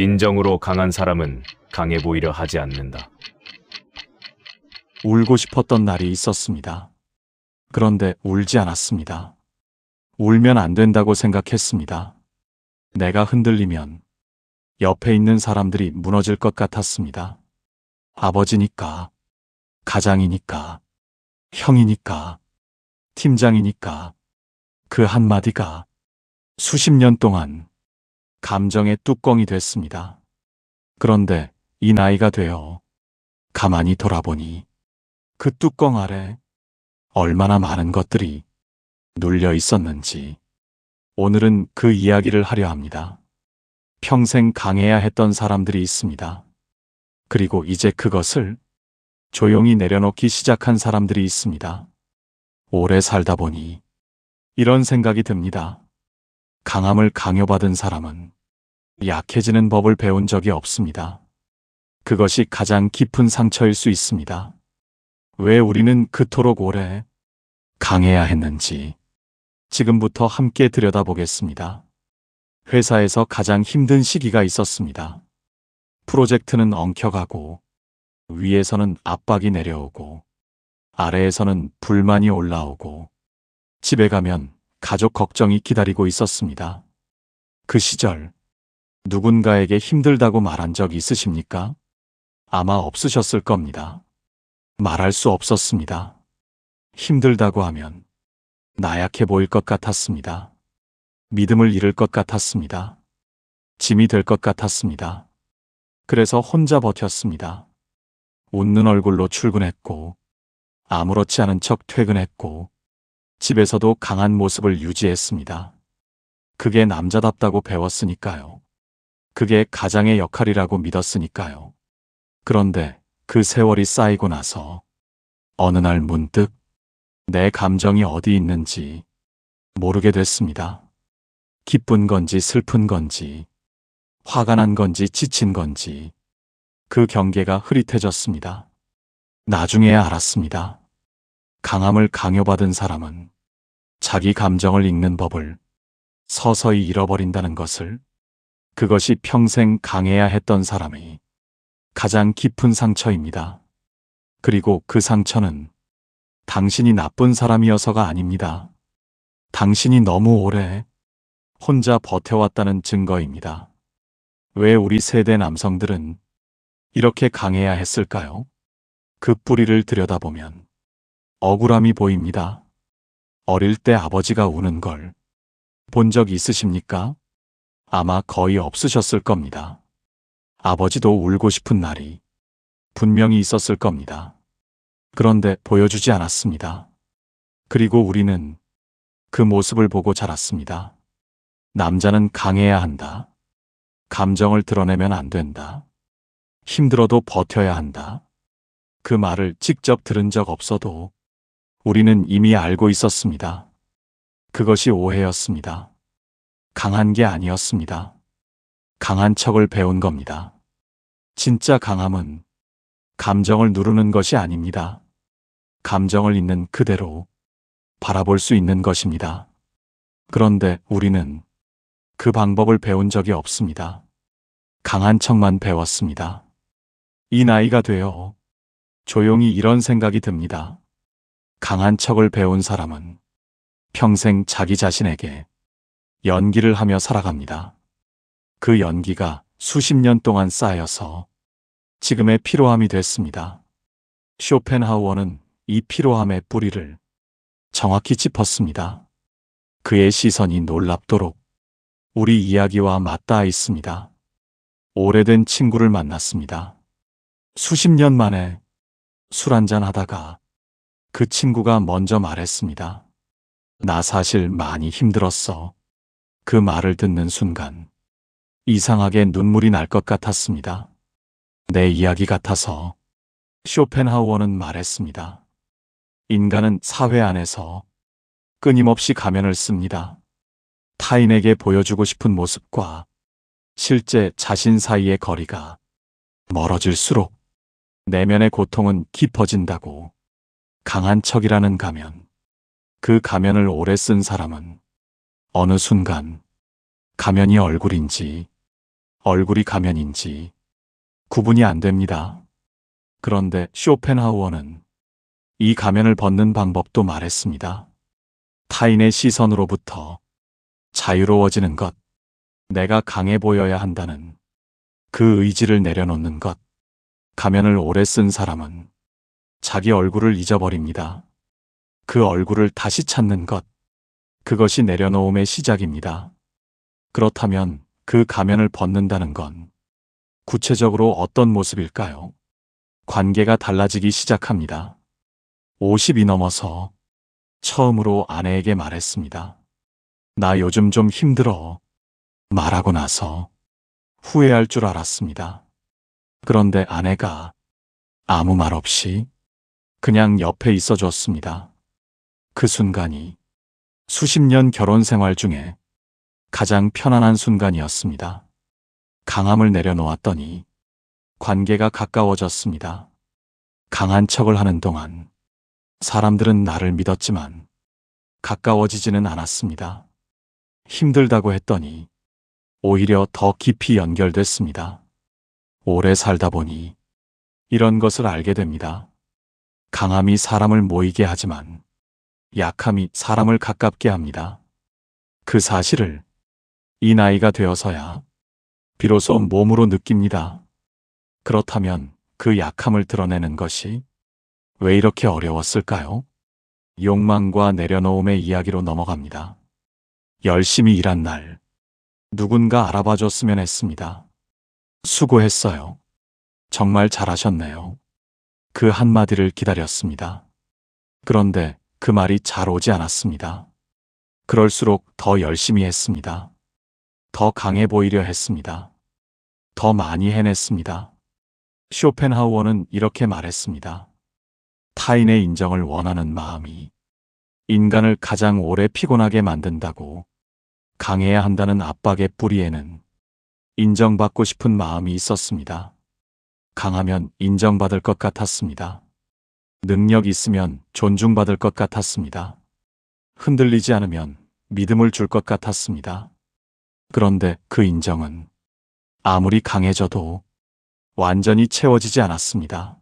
진정으로 강한 사람은 강해 보이려 하지 않는다. 울고 싶었던 날이 있었습니다. 그런데 울지 않았습니다. 울면 안 된다고 생각했습니다. 내가 흔들리면 옆에 있는 사람들이 무너질 것 같았습니다. 아버지니까, 가장이니까, 형이니까, 팀장이니까. 그 한마디가 수십 년 동안 감정의 뚜껑이 됐습니다. 그런데 이 나이가 되어 가만히 돌아보니 그 뚜껑 아래 얼마나 많은 것들이 눌려 있었는지 오늘은 그 이야기를 하려 합니다. 평생 강해야 했던 사람들이 있습니다. 그리고 이제 그것을 조용히 내려놓기 시작한 사람들이 있습니다. 오래 살다 보니 이런 생각이 듭니다. 강함을 강요받은 사람은 약해지는 법을 배운 적이 없습니다. 그것이 가장 깊은 상처일 수 있습니다. 왜 우리는 그토록 오래 강해야 했는지 지금부터 함께 들여다보겠습니다. 회사에서 가장 힘든 시기가 있었습니다. 프로젝트는 엉켜가고 위에서는 압박이 내려오고 아래에서는 불만이 올라오고 집에 가면 가족 걱정이 기다리고 있었습니다. 그 시절 누군가에게 힘들다고 말한 적 있으십니까? 아마 없으셨을 겁니다. 말할 수 없었습니다. 힘들다고 하면 나약해 보일 것 같았습니다. 믿음을 잃을 것 같았습니다. 짐이 될 것 같았습니다. 그래서 혼자 버텼습니다. 웃는 얼굴로 출근했고 아무렇지 않은 척 퇴근했고 집에서도 강한 모습을 유지했습니다. 그게 남자답다고 배웠으니까요. 그게 가장의 역할이라고 믿었으니까요. 그런데 그 세월이 쌓이고 나서 어느 날 문득 내 감정이 어디 있는지 모르게 됐습니다. 기쁜 건지 슬픈 건지 화가 난 건지 지친 건지 그 경계가 흐릿해졌습니다. 나중에야 알았습니다. 강함을 강요받은 사람은 자기 감정을 읽는 법을 서서히 잃어버린다는 것을. 그것이 평생 강해야 했던 사람의 가장 깊은 상처입니다. 그리고 그 상처는 당신이 나쁜 사람이어서가 아닙니다. 당신이 너무 오래 혼자 버텨왔다는 증거입니다. 왜 우리 세대 남성들은 이렇게 강해야 했을까요? 그 뿌리를 들여다보면 억울함이 보입니다. 어릴 때 아버지가 우는 걸 본 적 있으십니까? 아마 거의 없으셨을 겁니다. 아버지도 울고 싶은 날이 분명히 있었을 겁니다. 그런데 보여주지 않았습니다. 그리고 우리는 그 모습을 보고 자랐습니다. 남자는 강해야 한다. 감정을 드러내면 안 된다. 힘들어도 버텨야 한다. 그 말을 직접 들은 적 없어도 우리는 이미 알고 있었습니다. 그것이 오해였습니다. 강한 게 아니었습니다. 강한 척을 배운 겁니다. 진짜 강함은 감정을 누르는 것이 아닙니다. 감정을 있는 그대로 바라볼 수 있는 것입니다. 그런데 우리는 그 방법을 배운 적이 없습니다. 강한 척만 배웠습니다. 이 나이가 되어 조용히 이런 생각이 듭니다. 강한 척을 배운 사람은 평생 자기 자신에게 연기를 하며 살아갑니다. 그 연기가 수십 년 동안 쌓여서 지금의 피로함이 됐습니다. 쇼펜하우어는 이 피로함의 뿌리를 정확히 짚었습니다. 그의 시선이 놀랍도록 우리 이야기와 맞닿아 있습니다. 오래된 친구를 만났습니다. 수십 년 만에 술 한잔 하다가 그 친구가 먼저 말했습니다. 나 사실 많이 힘들었어. 그 말을 듣는 순간 이상하게 눈물이 날 것 같았습니다. 내 이야기 같아서. 쇼펜하우어는 말했습니다. 인간은 사회 안에서 끊임없이 가면을 씁니다. 타인에게 보여주고 싶은 모습과 실제 자신 사이의 거리가 멀어질수록 내면의 고통은 깊어진다고. 강한 척이라는 가면, 그 가면을 오래 쓴 사람은 어느 순간 가면이 얼굴인지 얼굴이 가면인지 구분이 안 됩니다. 그런데 쇼펜하우어는 이 가면을 벗는 방법도 말했습니다. 타인의 시선으로부터 자유로워지는 것, 내가 강해 보여야 한다는 그 의지를 내려놓는 것. 가면을 오래 쓴 사람은 자기 얼굴을 잊어버립니다. 그 얼굴을 다시 찾는 것, 그것이 내려놓음의 시작입니다. 그렇다면 그 가면을 벗는다는 건 구체적으로 어떤 모습일까요? 관계가 달라지기 시작합니다. 50이 넘어서 처음으로 아내에게 말했습니다. 나 요즘 좀 힘들어. 말하고 나서 후회할 줄 알았습니다. 그런데 아내가 아무 말 없이 그냥 옆에 있어 줬습니다. 그 순간이 수십 년 결혼 생활 중에 가장 편안한 순간이었습니다. 강함을 내려놓았더니 관계가 가까워졌습니다. 강한 척을 하는 동안 사람들은 나를 믿었지만 가까워지지는 않았습니다. 힘들다고 했더니 오히려 더 깊이 연결됐습니다. 오래 살다 보니 이런 것을 알게 됩니다. 강함이 사람을 모이게 하지만 약함이 사람을 가깝게 합니다. 그 사실을 이 나이가 되어서야 비로소 몸으로 느낍니다. 그렇다면 그 약함을 드러내는 것이 왜 이렇게 어려웠을까요? 욕망과 내려놓음의 이야기로 넘어갑니다. 열심히 일한 날, 누군가 알아봐 줬으면 했습니다. 수고했어요. 정말 잘하셨네요. 그 한마디를 기다렸습니다. 그런데 그 말이 잘 오지 않았습니다. 그럴수록 더 열심히 했습니다. 더 강해 보이려 했습니다. 더 많이 해냈습니다. 쇼펜하우어는 이렇게 말했습니다. 타인의 인정을 원하는 마음이 인간을 가장 오래 피곤하게 만든다고. 강해야 한다는 압박의 뿌리에는 인정받고 싶은 마음이 있었습니다. 강하면 인정받을 것 같았습니다. 능력 있으면 존중받을 것 같았습니다. 흔들리지 않으면 믿음을 줄 것 같았습니다. 그런데 그 인정은 아무리 강해져도 완전히 채워지지 않았습니다.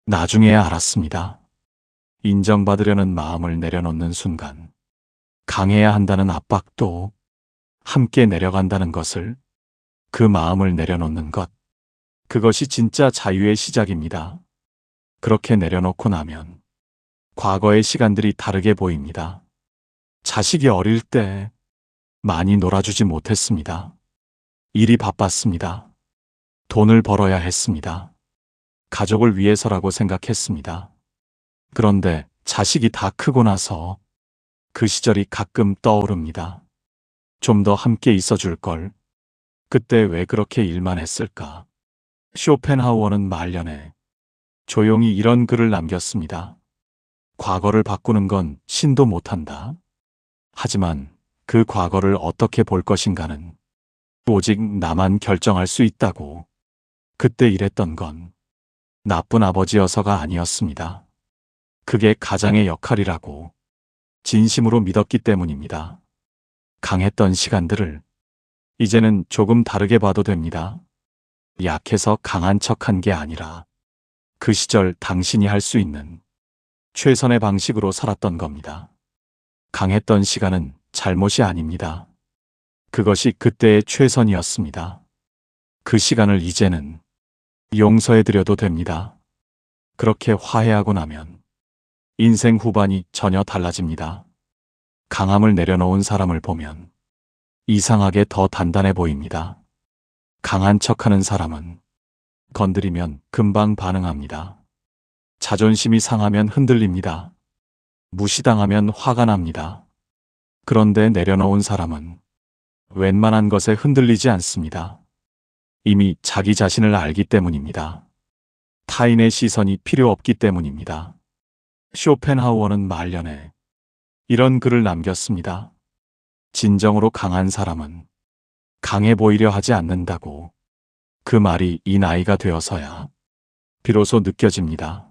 나중에야 알았습니다. 인정받으려는 마음을 내려놓는 순간 강해야 한다는 압박도 함께 내려간다는 것을, 그 마음을 내려놓는 것, 그것이 진짜 자유의 시작입니다. 그렇게 내려놓고 나면 과거의 시간들이 다르게 보입니다. 자식이 어릴 때 많이 놀아주지 못했습니다. 일이 바빴습니다. 돈을 벌어야 했습니다. 가족을 위해서라고 생각했습니다. 그런데 자식이 다 크고 나서 그 시절이 가끔 떠오릅니다. 좀 더 함께 있어 줄 걸. 그때 왜 그렇게 일만 했을까? 쇼펜하우어는 말년에 조용히 이런 글을 남겼습니다. 과거를 바꾸는 건 신도 못한다. 하지만 그 과거를 어떻게 볼 것인가는 오직 나만 결정할 수 있다고. 그때 일했던 건 나쁜 아버지여서가 아니었습니다. 그게 가장의 역할이라고 진심으로 믿었기 때문입니다. 강했던 시간들을 이제는 조금 다르게 봐도 됩니다. 약해서 강한 척한 게 아니라 그 시절 당신이 할 수 있는 최선의 방식으로 살았던 겁니다. 강했던 시간은 잘못이 아닙니다. 그것이 그때의 최선이었습니다. 그 시간을 이제는 용서해드려도 됩니다. 그렇게 화해하고 나면 인생 후반이 전혀 달라집니다. 강함을 내려놓은 사람을 보면 이상하게 더 단단해 보입니다. 강한 척하는 사람은 건드리면 금방 반응합니다. 자존심이 상하면 흔들립니다. 무시당하면 화가 납니다. 그런데 내려놓은 사람은 웬만한 것에 흔들리지 않습니다. 이미 자기 자신을 알기 때문입니다. 타인의 시선이 필요 없기 때문입니다. 쇼펜하우어는 말년에 이런 글을 남겼습니다. 진정으로 강한 사람은 강해 보이려 하지 않는다고. 그 말이 이 나이가 되어서야 비로소 느껴집니다.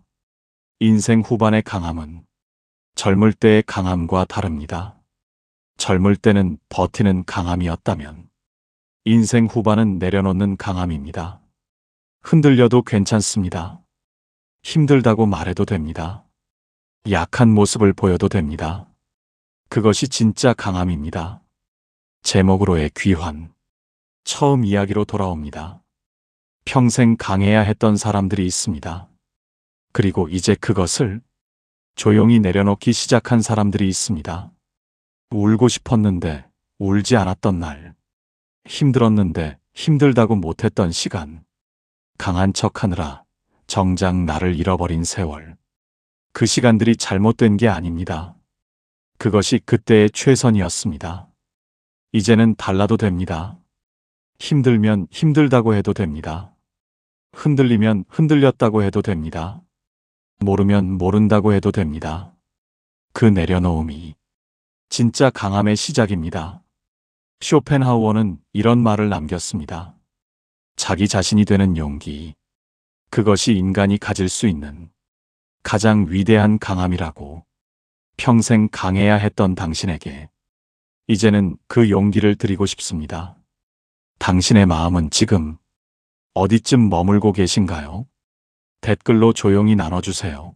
인생 후반의 강함은 젊을 때의 강함과 다릅니다. 젊을 때는 버티는 강함이었다면 인생 후반은 내려놓는 강함입니다. 흔들려도 괜찮습니다. 힘들다고 말해도 됩니다. 약한 모습을 보여도 됩니다. 그것이 진짜 강함입니다. 제목으로의 귀환. 처음 이야기로 돌아옵니다. 평생 강해야 했던 사람들이 있습니다. 그리고 이제 그것을 조용히 내려놓기 시작한 사람들이 있습니다. 울고 싶었는데 울지 않았던 날. 힘들었는데 힘들다고 못했던 시간. 강한 척하느라 정작 나를 잃어버린 세월. 그 시간들이 잘못된 게 아닙니다. 그것이 그때의 최선이었습니다. 이제는 달라도 됩니다. 힘들면 힘들다고 해도 됩니다. 흔들리면 흔들렸다고 해도 됩니다. 모르면 모른다고 해도 됩니다. 그 내려놓음이 진짜 강함의 시작입니다. 쇼펜하우어는 이런 말을 남겼습니다. 자기 자신이 되는 용기. 그것이 인간이 가질 수 있는 가장 위대한 강함이라고. 평생 강해야 했던 당신에게 이제는 그 용기를 드리고 싶습니다. 당신의 마음은 지금 어디쯤 머물고 계신가요? 댓글로 조용히 나눠주세요.